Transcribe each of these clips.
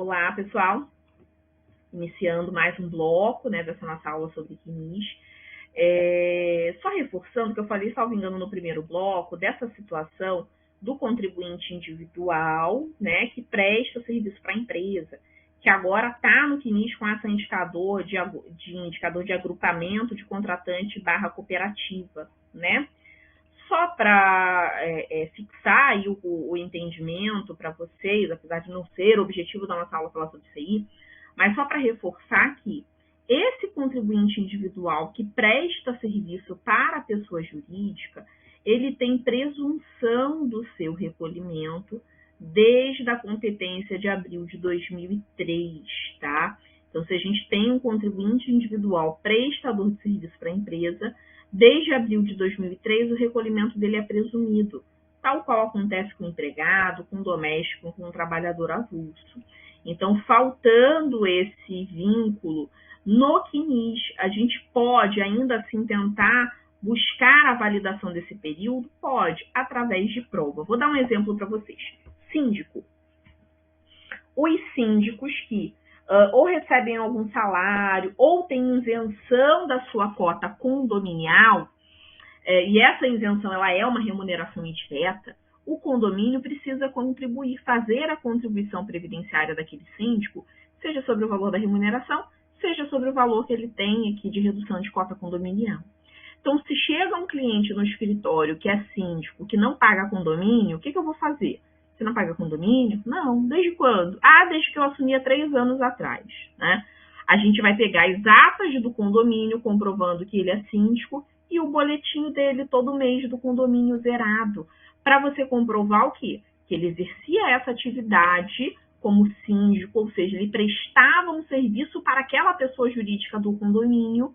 Olá, pessoal. Iniciando mais um bloco, né, dessa nossa aula sobre CNIS. Só reforçando que eu falei, salvo engano, no primeiro bloco, dessa situação do contribuinte individual, né, que presta serviço para a empresa, que agora está no CNIS com esse indicador de agrupamento de contratante / cooperativa, né? Só para fixar aí o entendimento para vocês, apesar de não ser o objetivo da nossa aula falar sobre isso aí, mas só para reforçar que esse contribuinte individual que presta serviço para a pessoa jurídica, ele tem presunção do seu recolhimento desde a competência de abril de 2003, tá? Então, se a gente tem um contribuinte individual prestador de serviço para a empresa, desde abril de 2003, o recolhimento dele é presumido, tal qual acontece com o empregado, com o doméstico, com o trabalhador avulso. Então, faltando esse vínculo no CNIS, a gente pode ainda assim tentar buscar a validação desse período? Pode, através de prova. Vou dar um exemplo para vocês. Síndico. Os síndicos que ou recebem algum salário, ou têm isenção da sua cota condominial, e essa isenção ela é uma remuneração indireta, o condomínio precisa contribuir, fazer a contribuição previdenciária daquele síndico, seja sobre o valor da remuneração, seja sobre o valor que ele tem aqui de redução de cota condominial. Então, se chega um cliente no escritório que é síndico, que não paga condomínio, o que eu vou fazer? Você não paga condomínio? Não. Desde quando? Desde que eu assumi há 3 anos atrás, né? A gente vai pegar as atas do condomínio, comprovando que ele é síndico, e o boletim dele todo mês do condomínio zerado, para você comprovar o quê? Que ele exercia essa atividade como síndico, ou seja, ele prestava um serviço para aquela pessoa jurídica do condomínio,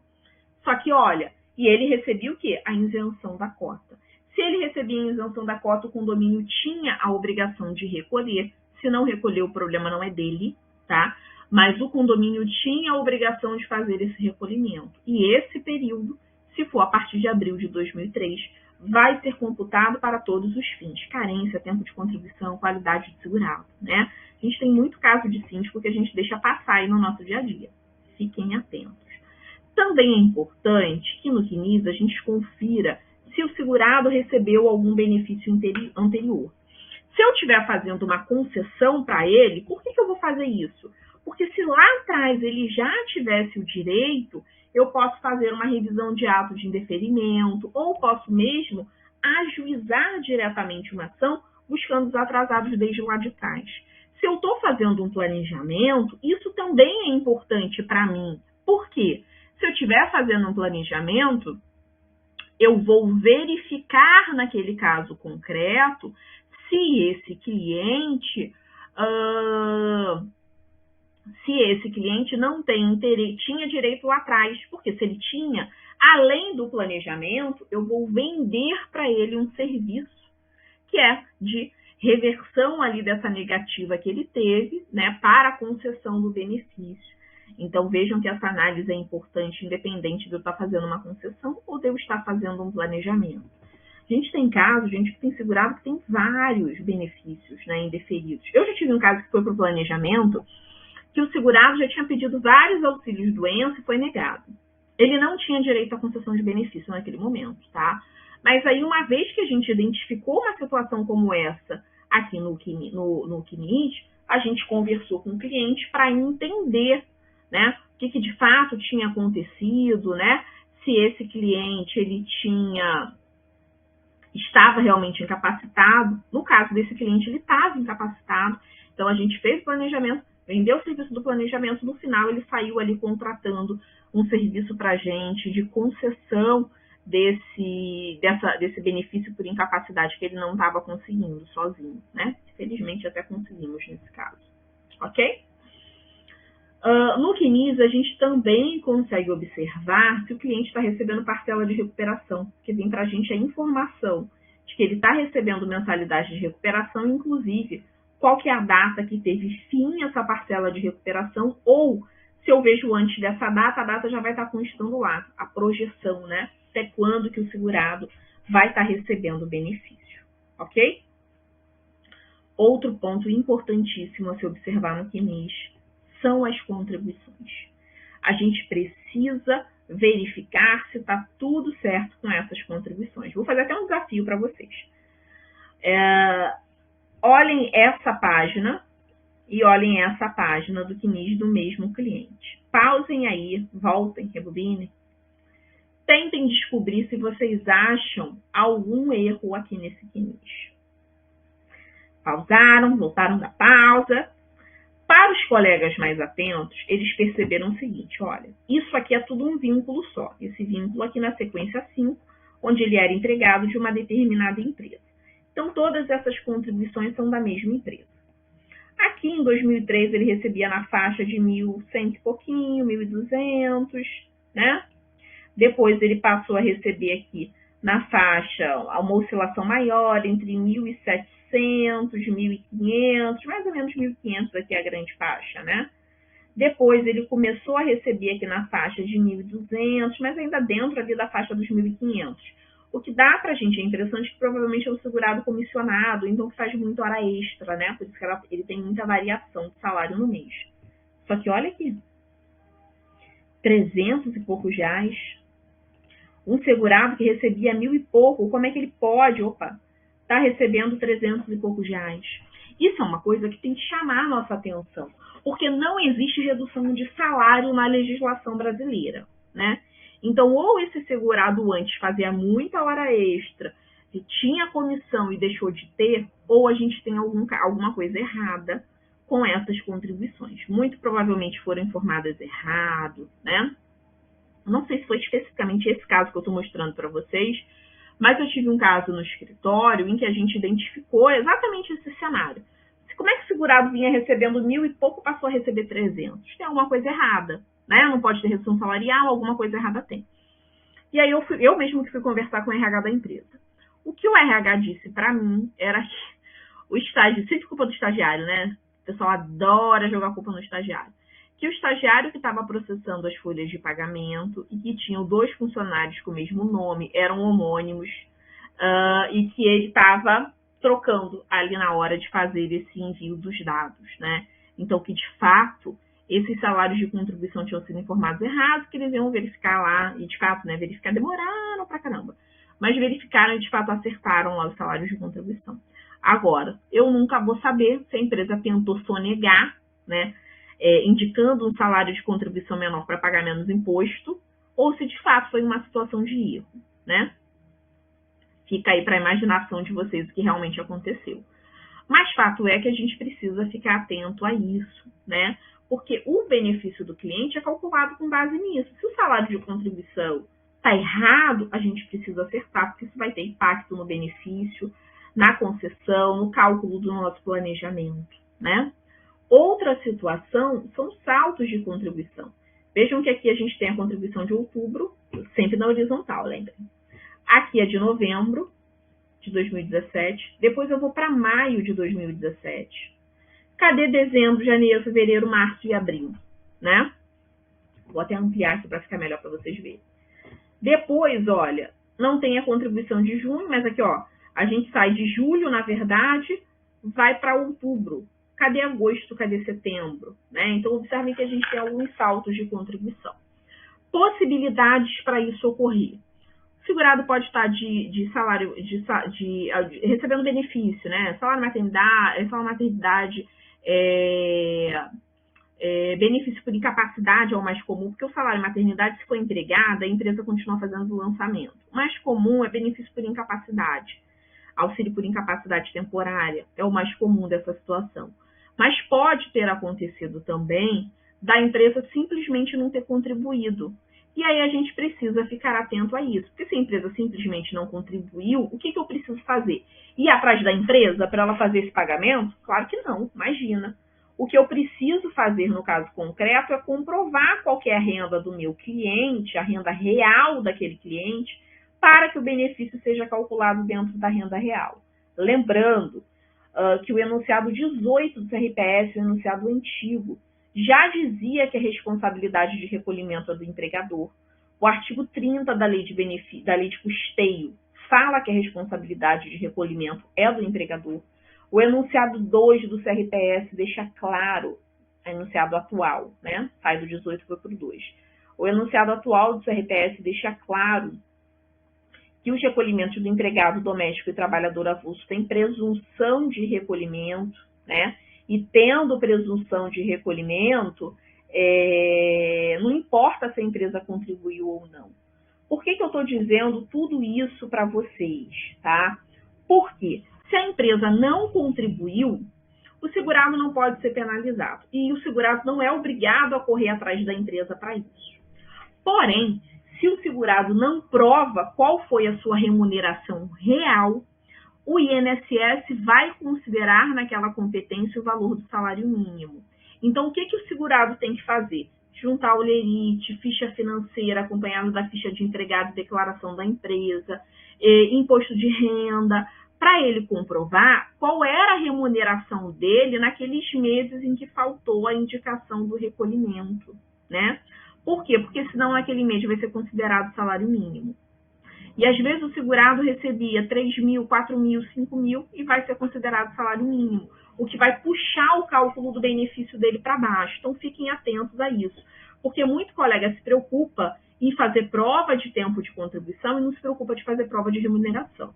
só que, olha, e ele recebia o quê? A isenção da cota. Se ele recebia a isenção da cota, o condomínio tinha a obrigação de recolher. Se não recolher, o problema não é dele, tá? Mas o condomínio tinha a obrigação de fazer esse recolhimento. E esse período, se for a partir de abril de 2003, vai ser computado para todos os fins. Carência, tempo de contribuição, qualidade de segurado, né? A gente tem muito caso de síndico que a gente deixa passar aí no nosso dia a dia. Fiquem atentos. Também é importante que no CNIS a gente confira se o segurado recebeu algum benefício anterior. Se eu estiver fazendo uma concessão para ele, por que eu vou fazer isso? Porque se lá atrás ele já tivesse o direito, eu posso fazer uma revisão de ato de indeferimento, ou posso mesmo ajuizar diretamente uma ação buscando os atrasados desde lá de trás. Se eu estou fazendo um planejamento, isso também é importante para mim. Por quê? Se eu estiver fazendo um planejamento, eu vou verificar naquele caso concreto se esse cliente não tinha direito lá atrás, porque se ele tinha, além do planejamento, eu vou vender para ele um serviço que é de reversão ali dessa negativa que ele teve, né, para a concessão do benefício. Então, vejam que essa análise é importante, independente de eu estar fazendo uma concessão ou de eu estar fazendo um planejamento. A gente tem casos, gente que tem segurado que tem vários benefícios, né, indeferidos. Eu já tive um caso que foi para o planejamento, que o segurado já tinha pedido vários auxílios de doença e foi negado. Ele não tinha direito à concessão de benefício naquele momento, tá? Mas aí, uma vez que a gente identificou uma situação como essa aqui no CNIS, a gente conversou com o cliente para entender, né, o que de fato tinha acontecido, né? Se esse cliente ele estava realmente incapacitado. No caso desse cliente, ele estava incapacitado. Então, a gente fez o planejamento, vendeu o serviço do planejamento, no final ele saiu ali contratando um serviço para a gente de concessão desse benefício por incapacidade que ele não estava conseguindo sozinho, né? Felizmente até conseguimos nesse caso, ok? No CNIS, a gente também consegue observar se o cliente está recebendo parcela de recuperação, que vem para a gente a informação de que ele está recebendo mensalidade de recuperação, inclusive qual que é a data que teve fim essa parcela de recuperação, ou se eu vejo antes dessa data, a data já vai estar constando lá, a projeção, né? Até quando que o segurado vai estar recebendo o benefício, ok? Outro ponto importantíssimo a se observar no CNIS são as contribuições. A gente precisa verificar se está tudo certo com essas contribuições. Vou fazer até um desafio para vocês. Olhem essa página e olhem essa página do CNIS do mesmo cliente. Pausem aí, voltem, rebobinem. Tentem descobrir se vocês acham algum erro aqui nesse CNIS. Pausaram, voltaram da pausa. Para os colegas mais atentos, eles perceberam o seguinte, olha, isso aqui é tudo um vínculo só. Esse vínculo aqui na sequência 5, onde ele era empregado de uma determinada empresa. Então, todas essas contribuições são da mesma empresa. Aqui, em 2003, ele recebia na faixa de 1.100 e pouquinho, 1.200, né? Depois, ele passou a receber aqui na faixa uma oscilação maior, entre 1.700, 1.500, mais ou menos 1.500 aqui é a grande faixa, né? Depois, ele começou a receber aqui na faixa de 1.200, mas ainda dentro ali da faixa dos 1.500. O que dá pra gente a impressão de que provavelmente é um segurado comissionado, então que faz muito hora extra, né? Por isso que ele tem muita variação de salário no mês. Só que olha aqui, 300 e poucos reais. Um segurado que recebia 1.000 e pouco, como é que ele pode, tá recebendo 300 e poucos reais? Isso é uma coisa que tem que chamar a nossa atenção, porque não existe redução de salário na legislação brasileira, né? Então, ou esse segurado antes fazia muita hora extra, e tinha comissão e deixou de ter, ou a gente tem alguma coisa errada com essas contribuições. Muito provavelmente foram informadas errado, né? Não sei se foi especificamente esse caso que eu estou mostrando para vocês, mas eu tive um caso no escritório em que a gente identificou exatamente esse cenário. Como é que o segurado vinha recebendo 1.000 e pouco, passou a receber 300? Tem alguma coisa errada, né? Não pode ter redução salarial, alguma coisa errada tem. E aí eu mesmo que fui conversar com o RH da empresa. O que o RH disse para mim era que o estagiário, sempre culpa do estagiário, né? O pessoal adora jogar culpa no estagiário. Que o estagiário que estava processando as folhas de pagamento e que tinham 2 funcionários com o mesmo nome, eram homônimos, e que ele estava trocando ali na hora de fazer esse envio dos dados, né? Então, que de fato, esses salários de contribuição tinham sido informados errados, que eles iam verificar lá, e de fato, né, verificar demoraram pra caramba, mas verificaram e de fato acertaram lá os salários de contribuição. Agora, eu nunca vou saber se a empresa tentou sonegar, né, indicando um salário de contribuição menor para pagar menos imposto, ou se de fato foi uma situação de erro, né? Fica aí para a imaginação de vocês o que realmente aconteceu. Mas fato é que a gente precisa ficar atento a isso, né? Porque o benefício do cliente é calculado com base nisso. Se o salário de contribuição está errado, a gente precisa acertar, porque isso vai ter impacto no benefício, na concessão, no cálculo do nosso planejamento, né? Outra situação são saltos de contribuição. Vejam que aqui a gente tem a contribuição de outubro, sempre na horizontal, lembrem. Aqui é de novembro de 2017. Depois eu vou para maio de 2017. Cadê dezembro, janeiro, fevereiro, março e abril? Né? Vou até ampliar aqui para ficar melhor para vocês verem. Depois, olha, não tem a contribuição de junho, mas aqui, ó, a gente sai de julho, na verdade, vai para outubro. Cadê agosto? Cadê setembro? Né? Então, observem que a gente tem alguns saltos de contribuição. Possibilidades para isso ocorrer. O segurado pode estar de salário, recebendo benefício, né? Salário maternidade, benefício por incapacidade é o mais comum, porque o salário maternidade, se for empregada, a empresa continua fazendo o lançamento. O mais comum é benefício por incapacidade. Auxílio por incapacidade temporária é o mais comum dessa situação. Mas pode ter acontecido também da empresa simplesmente não ter contribuído. E aí a gente precisa ficar atento a isso. Porque se a empresa simplesmente não contribuiu, o que eu preciso fazer? Ir atrás da empresa para ela fazer esse pagamento? Claro que não, imagina. O que eu preciso fazer no caso concreto é comprovar qual que é a renda do meu cliente, a renda real daquele cliente, para que o benefício seja calculado dentro da renda real. Lembrando que o enunciado 18 do CRPS, o enunciado antigo, já dizia que a responsabilidade de recolhimento é do empregador. O artigo 30 da lei de custeio fala que a responsabilidade de recolhimento é do empregador. O enunciado 2 do CRPS deixa claro, enunciado atual, né? Sai do 18 e foi para o 2. O enunciado atual do CRPS deixa claro que os recolhimentos do empregado doméstico e trabalhador avulso têm presunção de recolhimento, né? E tendo presunção de recolhimento, não importa se a empresa contribuiu ou não. Por que eu estou dizendo tudo isso para vocês, tá? Porque se a empresa não contribuiu, o segurado não pode ser penalizado. E o segurado não é obrigado a correr atrás da empresa para isso. Porém, se o segurado não prova qual foi a sua remuneração real, o INSS vai considerar naquela competência o valor do salário mínimo. Então, o que o segurado tem que fazer? Juntar o lerite, ficha financeira acompanhado da ficha de empregado e declaração da empresa, imposto de renda, para ele comprovar qual era a remuneração dele naqueles meses em que faltou a indicação do recolhimento, né? Por quê? Porque senão aquele mês vai ser considerado salário mínimo. E às vezes o segurado recebia 3 mil, 4 mil, 5 mil e vai ser considerado salário mínimo, o que vai puxar o cálculo do benefício dele para baixo. Então fiquem atentos a isso, porque muito colega se preocupa em fazer prova de tempo de contribuição e não se preocupa de fazer prova de remuneração.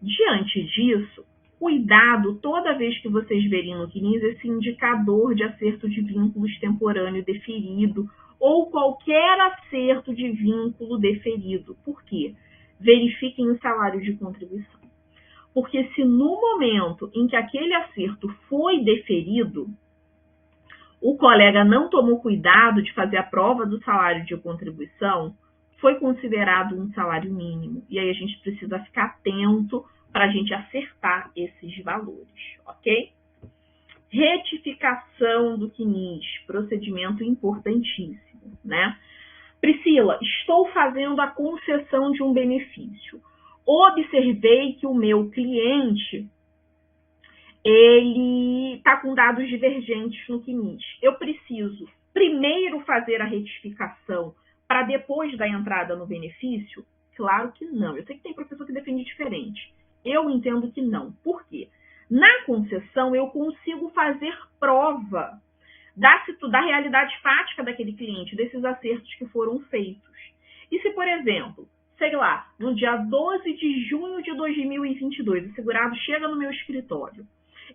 Diante disso, cuidado toda vez que vocês verem no CNIS esse indicador de acerto de vínculos temporâneo deferido ou qualquer acerto de vínculo deferido. Por quê? Verifiquem o salário de contribuição. Porque se no momento em que aquele acerto foi deferido, o colega não tomou cuidado de fazer a prova do salário de contribuição, foi considerado um salário mínimo. E aí a gente precisa ficar atento para a gente acertar esses valores, ok? Retificação do CNIS, procedimento importantíssimo, né? Priscila, estou fazendo a concessão de um benefício. Observei que o meu cliente, ele está com dados divergentes no CNIS. Eu preciso primeiro fazer a retificação para depois da entrada no benefício? Claro que não. Eu sei que tem professor que defende diferente. Eu entendo que não. Por quê? Na concessão, eu consigo fazer prova da realidade fática daquele cliente, desses acertos que foram feitos. E se, por exemplo, sei lá, no dia 12 de junho de 2022, o segurado chega no meu escritório,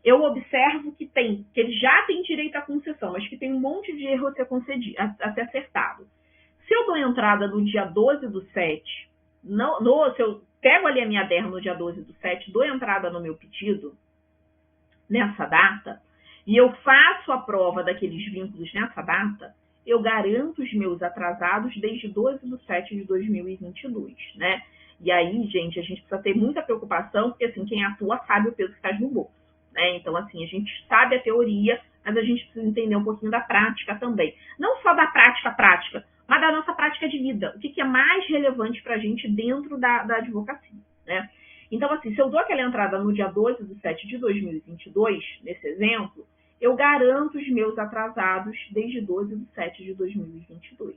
eu observo que ele já tem direito à concessão, mas que tem um monte de erro a ser acertado. Se eu dou entrada no dia 12 do 7, se eu pego ali a minha DER no dia 12 do 7, dou entrada no meu pedido nessa data, e eu faço a prova daqueles vínculos nessa data, eu garanto os meus atrasados desde 12 de 7 de 2022, né? E aí, gente, a gente precisa ter muita preocupação, porque, assim, quem atua sabe o peso que está no bolso, né? Então, assim, a gente sabe a teoria, mas a gente precisa entender um pouquinho da prática também. Não só da prática, mas da nossa prática de vida. O que é mais relevante para a gente dentro da advocacia, né? Então, assim, se eu dou aquela entrada no dia 12 de 7 de 2022, nesse exemplo, eu garanto os meus atrasados desde 12 de 7 de 2022,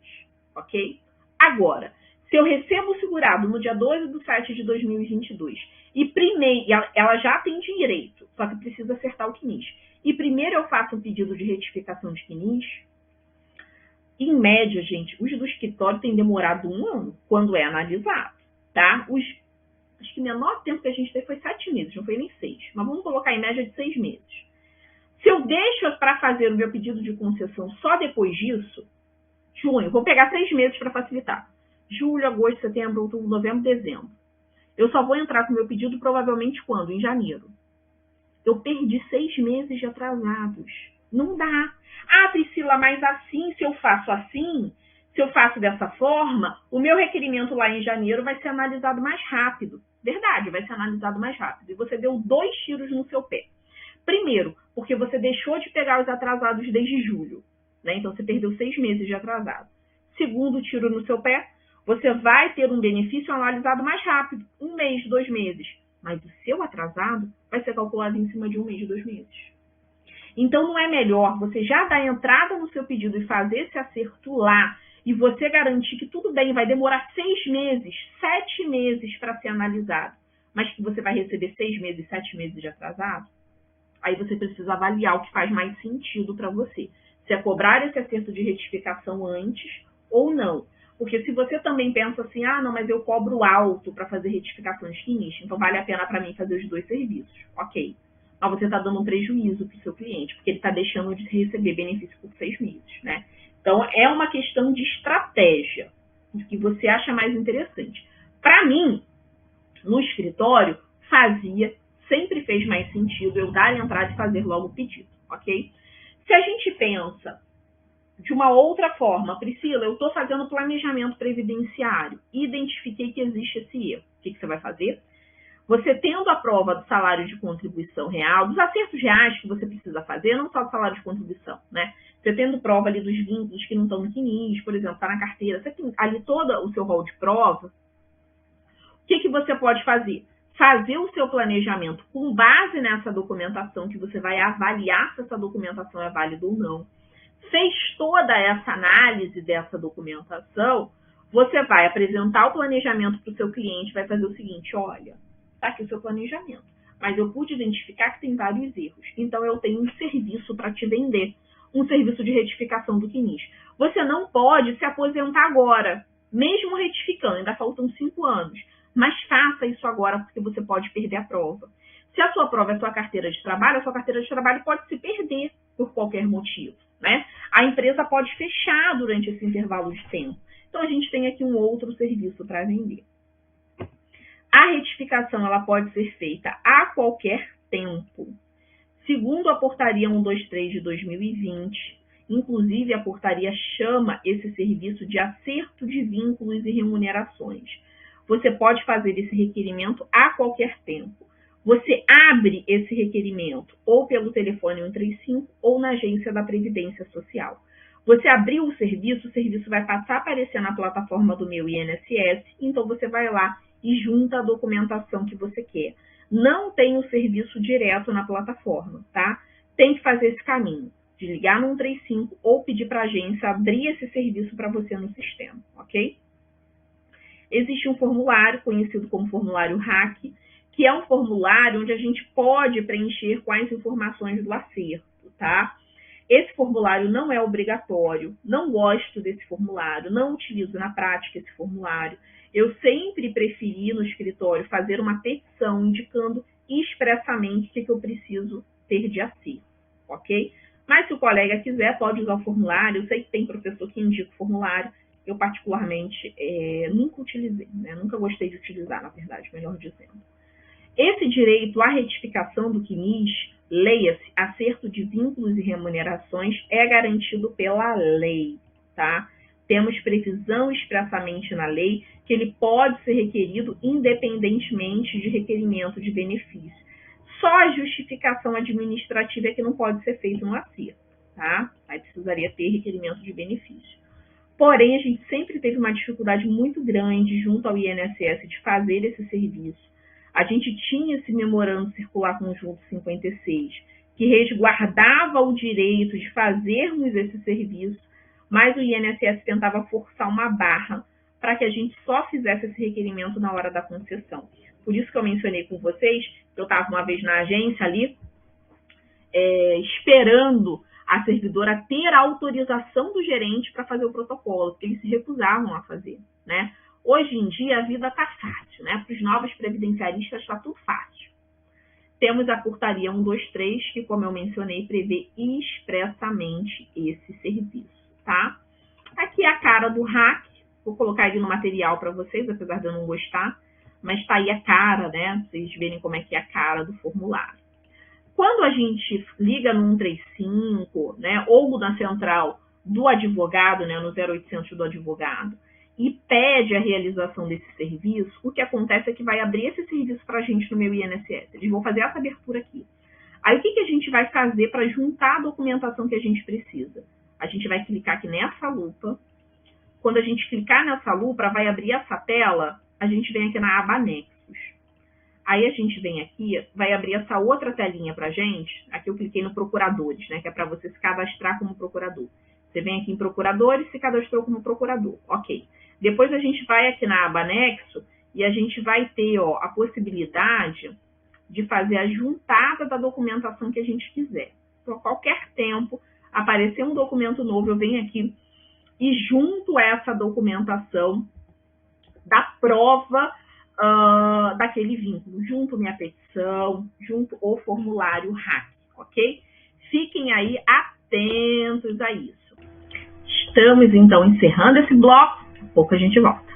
ok? Agora, se eu recebo o segurado no dia 12 de 7 de 2022 e ela já tem direito, só que precisa acertar o CNIS, e primeiro eu faço um pedido de retificação de CNIS, em média, gente, os do escritório têm demorado 1 ano quando é analisado, tá? Acho que o menor tempo que a gente teve foi 7 meses, não foi nem 6, mas vamos colocar em média de 6 meses. Se eu deixo para fazer o meu pedido de concessão só depois disso, junho, vou pegar 3 meses para facilitar. Julho, agosto, setembro, outubro, novembro, dezembro. Eu só vou entrar com o meu pedido provavelmente quando? Em janeiro. Eu perdi 6 meses de atrasados. Não dá. Ah, Priscila, mas assim, se eu faço dessa forma, o meu requerimento lá em janeiro vai ser analisado mais rápido. Verdade, vai ser analisado mais rápido. E você deu 2 tiros no seu pé. Primeiro, porque você deixou de pegar os atrasados desde julho, né? Então, você perdeu 6 meses de atrasado. Segundo tiro no seu pé, você vai ter um benefício analisado mais rápido, 1 mês, 2 meses. Mas o seu atrasado vai ser calculado em cima de 1 mês, 2 meses. Então, não é melhor você já dar entrada no seu pedido e fazer esse acerto lá, e você garantir que tudo bem, vai demorar 6 meses, 7 meses para ser analisado. mas que você vai receber 6 meses, 7 meses de atrasado, aí você precisa avaliar o que faz mais sentido para você. Se é cobrar esse acerto de retificação antes ou não. Porque se você também pensa assim, não, mas eu cobro alto para fazer retificação de quinismo, então vale a pena para mim fazer os 2 serviços. Ok. Mas você está dando um prejuízo para o seu cliente, porque ele está deixando de receber benefício por 6 meses, né? Então, é uma questão de estratégia, o que você acha mais interessante. Para mim, no escritório, sempre fez mais sentido eu dar a entrada e fazer logo o pedido, ok? Se a gente pensa de uma outra forma, Priscila, eu estou fazendo planejamento previdenciário e identifiquei que existe esse erro. O que você vai fazer? Você tendo a prova do salário de contribuição real, dos acertos reais que você precisa fazer, não só do salário de contribuição, né? Você tendo prova ali dos vínculos que não estão no CNIS, por exemplo, está na carteira, você tem ali todo o seu rol de prova, o que você pode fazer? Fazer o seu planejamento com base nessa documentação, que você vai avaliar se essa documentação é válida ou não. Fez toda essa análise dessa documentação, você vai apresentar o planejamento para o seu cliente, vai fazer o seguinte, olha, está aqui o seu planejamento, mas eu pude identificar que tem vários erros, então eu tenho um serviço para te vender, um serviço de retificação do CNIS. Você não pode se aposentar agora, mesmo retificando, ainda faltam 5 anos, mas faça isso agora porque você pode perder a prova. Se a sua prova é a sua carteira de trabalho, a sua carteira de trabalho pode se perder por qualquer motivo, né? A empresa pode fechar durante esse intervalo de tempo. Então, a gente tem aqui um outro serviço para vender. A retificação ela pode ser feita a qualquer tempo. Segundo a portaria 123 de 2020, inclusive a portaria chama esse serviço de acerto de vínculos e remunerações. Você pode fazer esse requerimento a qualquer tempo. Você abre esse requerimento ou pelo telefone 135 ou na agência da Previdência Social. Você abriu o serviço vai passar a aparecer na plataforma do Meu INSS, então você vai lá e junta a documentação que você quer. Não tem o serviço direto na plataforma, tá? Tem que fazer esse caminho, de ligar no 135 ou pedir para a agência abrir esse serviço para você no sistema, ok? Existe um formulário conhecido como formulário RAC, que é um formulário onde a gente pode preencher quais informações do acerto, tá? Esse formulário não é obrigatório, não gosto desse formulário, não utilizo na prática esse formulário. Eu sempre preferi no escritório fazer uma petição indicando expressamente o que eu preciso ter de acerto, ok? Mas se o colega quiser, pode usar o formulário. Eu sei que tem professor que indica o formulário. Eu, particularmente, nunca utilizei, né? Nunca gostei de utilizar, na verdade, melhor dizendo. Esse direito à retificação do CNIS, leia-se, acerto de vínculos e remunerações, é garantido pela lei, tá? Temos previsão expressamente na lei que ele pode ser requerido independentemente de requerimento de benefício. Só a justificação administrativa é que não pode ser feito no acerto, tá? Aí precisaria ter requerimento de benefício. Porém, a gente sempre teve uma dificuldade muito grande junto ao INSS de fazer esse serviço. A gente tinha esse memorando circular conjunto 56, que resguardava o direito de fazermos esse serviço, mas o INSS tentava forçar uma barra para que a gente só fizesse esse requerimento na hora da concessão. Por isso que eu mencionei com vocês, que eu estava uma vez na agência ali, esperando a servidora ter a autorização do gerente para fazer o protocolo, porque eles se recusavam a fazer, né? Hoje em dia a vida está fácil, né? Para os novos previdenciaristas está tudo fácil. Temos a portaria 123, que, como eu mencionei, prevê expressamente esse serviço, tá? Aqui é a cara do RAC, vou colocar ele no material para vocês, apesar de eu não gostar, mas está aí a cara, né? Pra vocês verem como é que é a cara do formulário. Quando a gente liga no 135, né, ou na central do advogado, né, no 0800 do advogado, e pede a realização desse serviço, o que acontece é que vai abrir esse serviço para a gente no Meu INSS. Eles vão fazer essa abertura aqui. Aí, o que a gente vai fazer para juntar a documentação que a gente precisa? A gente vai clicar aqui nessa lupa. Quando a gente clicar nessa lupa, vai abrir essa tela, a gente vem aqui na aba Anexos. Aí a gente vem aqui, vai abrir essa outra telinha pra gente. Aqui eu cliquei no Procuradores, né? Que é para você se cadastrar como procurador. Você vem aqui em Procuradores e se cadastrou como procurador. Ok. Depois a gente vai aqui na aba Anexo e a gente vai ter, ó, a possibilidade de fazer a juntada da documentação que a gente quiser. Então, a qualquer tempo, aparecer um documento novo, eu venho aqui e junto essa documentação da prova daquele vínculo, junto minha petição, junto o formulário RAC, ok? Fiquem aí atentos a isso. Estamos, então, encerrando esse bloco. Daqui a pouco a gente volta.